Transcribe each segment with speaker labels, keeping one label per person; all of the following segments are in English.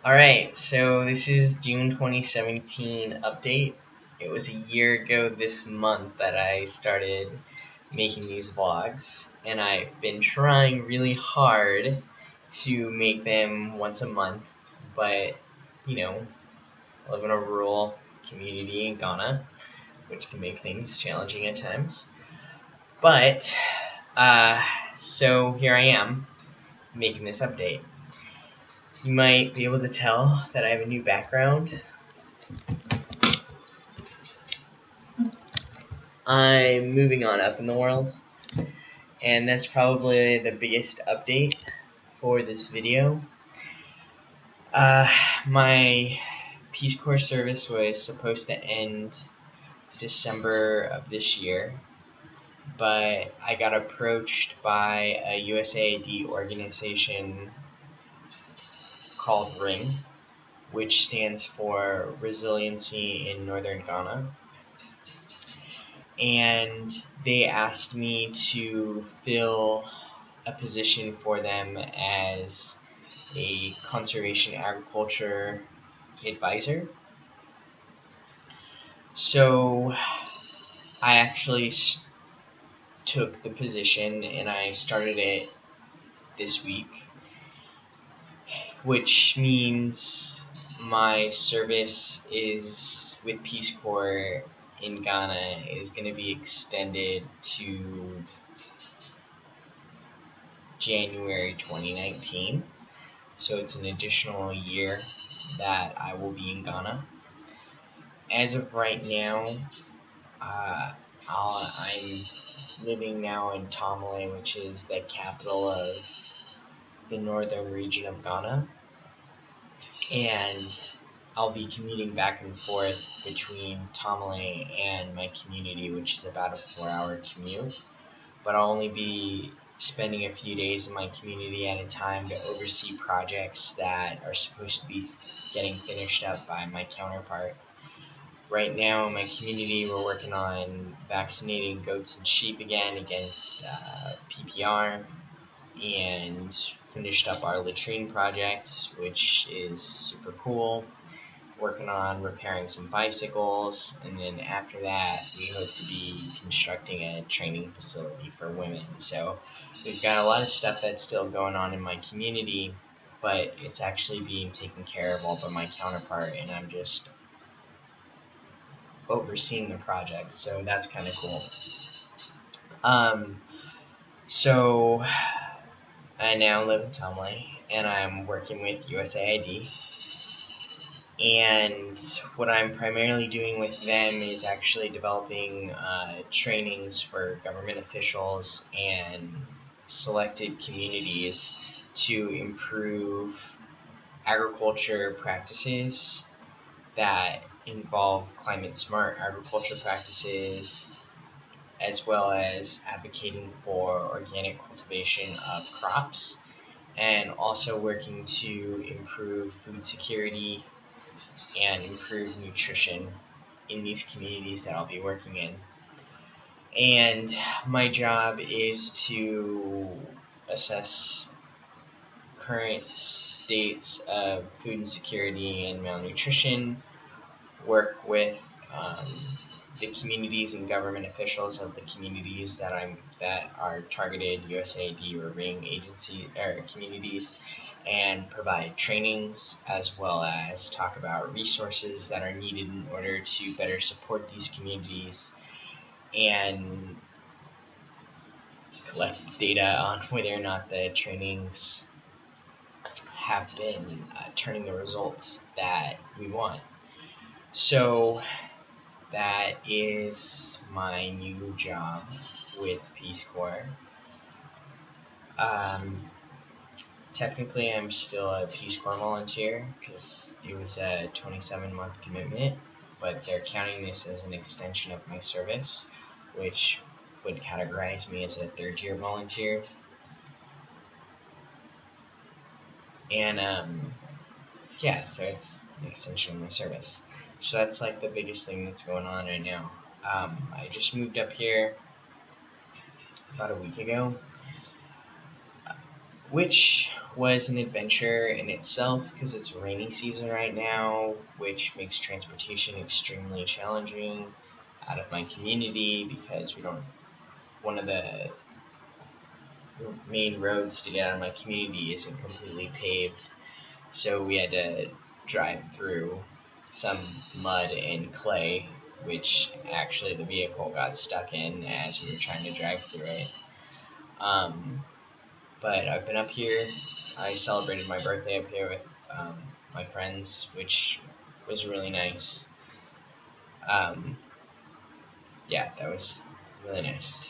Speaker 1: Alright, so this is June 2017 update. It was a year ago this month that I started making these vlogs, and I've been trying really hard to make them once a month, but, I live in a rural community in Ghana, which can make things challenging at times. But, so here I am, making this update. You might be able to tell that I have a new background. I'm moving on up in the world, and that's probably the biggest update for this video. My Peace Corps service was supposed to end December of this year, but I got approached by a USAID organization called RING, which stands for Resiliency in Northern Ghana. And they asked me to fill a position for them as a conservation agriculture advisor. So I actually took the position and I started it this week, which means my service is with Peace Corps in Ghana is going to be extended to January 2019. So it's an additional year that I will be in Ghana. As of right now, I'm living now in Tamale, which is the capital of the northern region of Ghana. And I'll be commuting back and forth between Tamale and my community, which is about a 4-hour commute. But I'll only be spending a few days in my community at a time to oversee projects that are supposed to be getting finished up by my counterpart. Right now in my community, we're working on vaccinating goats and sheep again against PPR, and finished up our latrine project, which is super cool. Working on repairing some bicycles, and then after that we hope to be constructing a training facility for women. So we've got a lot of stuff that's still going on in my community, but it's actually being taken care of all by my counterpart, and I'm just overseeing the project, so that's kind of cool. So I now live in Tamale, and I'm working with USAID. And what I'm primarily doing with them is actually developing trainings for government officials and selected communities to improve agriculture practices that involve climate-smart agriculture practices, as well as advocating for organic cultivation of crops, and also working to improve food security and improve nutrition in these communities that I'll be working in. And my job is to assess current states of food insecurity and malnutrition, work with the communities and government officials of the communities that are targeted USAID or RING agency or communities, and provide trainings, as well as talk about resources that are needed in order to better support these communities, and collect data on whether or not the trainings have been turning the results that we want. So that is my new job with Peace Corps. Technically, I'm still a Peace Corps volunteer because it was a 27-month commitment, but they're counting this as an extension of my service, which would categorize me as a third-year volunteer. And yeah, so it's an extension of my service. So that's like the biggest thing that's going on right now. I just moved up here about a week ago, which was an adventure in itself because it's rainy season right now, which makes transportation extremely challenging out of my community because one of the main roads to get out of my community isn't completely paved. So we had to drive through some mud and clay, which actually the vehicle got stuck in as we were trying to drive through it. But I've been up here. I celebrated my birthday up here with my friends, which was really nice. Yeah, that was really nice.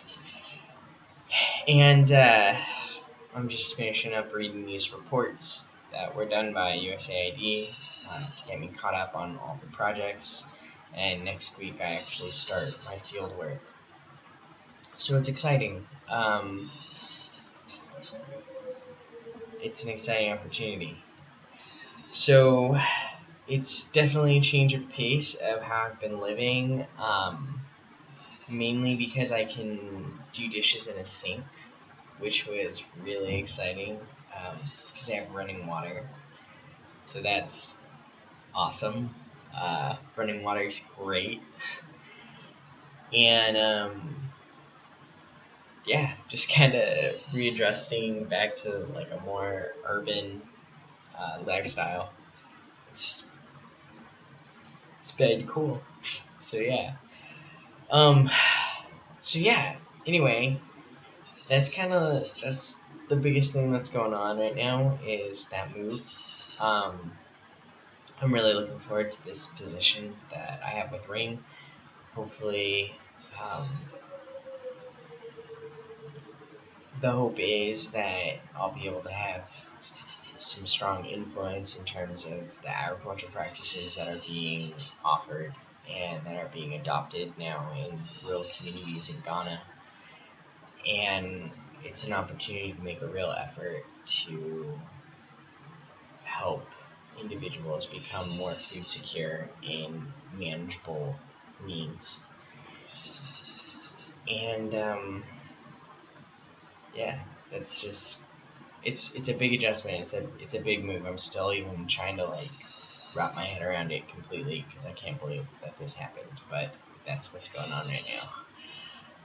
Speaker 1: And I'm just finishing up reading these reports that were done by USAID to get me caught up on all the projects. And next week I actually start my field work. So it's exciting. It's an exciting opportunity. So it's definitely a change of pace of how I've been living, mainly because I can do dishes in a sink, which was really exciting because I have running water. So that's awesome. Running water is great. And yeah, just kind of readjusting back to like a more urban lifestyle. It's been cool. So yeah. So yeah. Anyway, that's the biggest thing that's going on right now is that move. I'm really looking forward to this position that I have with Ring. Hopefully, the hope is that I'll be able to have some strong influence in terms of the agriculture practices that are being offered and that are being adopted now in rural communities in Ghana. And it's an opportunity to make a real effort to help individuals become more food secure in manageable means. And yeah, that's just it's a big adjustment. It's a big move. I'm still even trying to like wrap my head around it completely because I can't believe that this happened. But that's what's going on right now.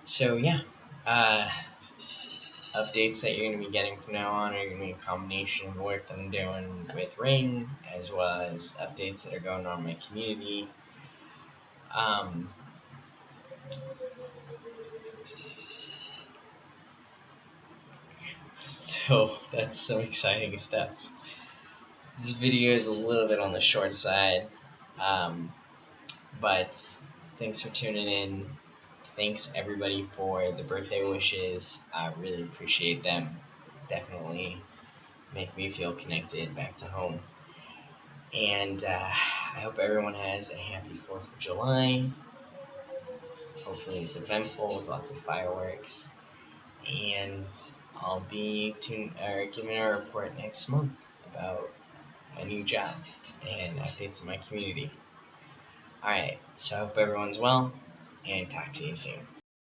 Speaker 1: So yeah, updates that you're going to be getting from now on are going to be a combination of work that I'm doing with Ring, as well as updates that are going on in my community. So that's some exciting stuff. This video is a little bit on the short side, but thanks for tuning in. Thanks everybody for the birthday wishes. I really appreciate them. Definitely make me feel connected back to home. And I hope everyone has a happy 4th of July. Hopefully it's eventful with lots of fireworks. And I'll be giving a report next month about my new job and updates in my community. Alright, so I hope everyone's well, and talk to you soon.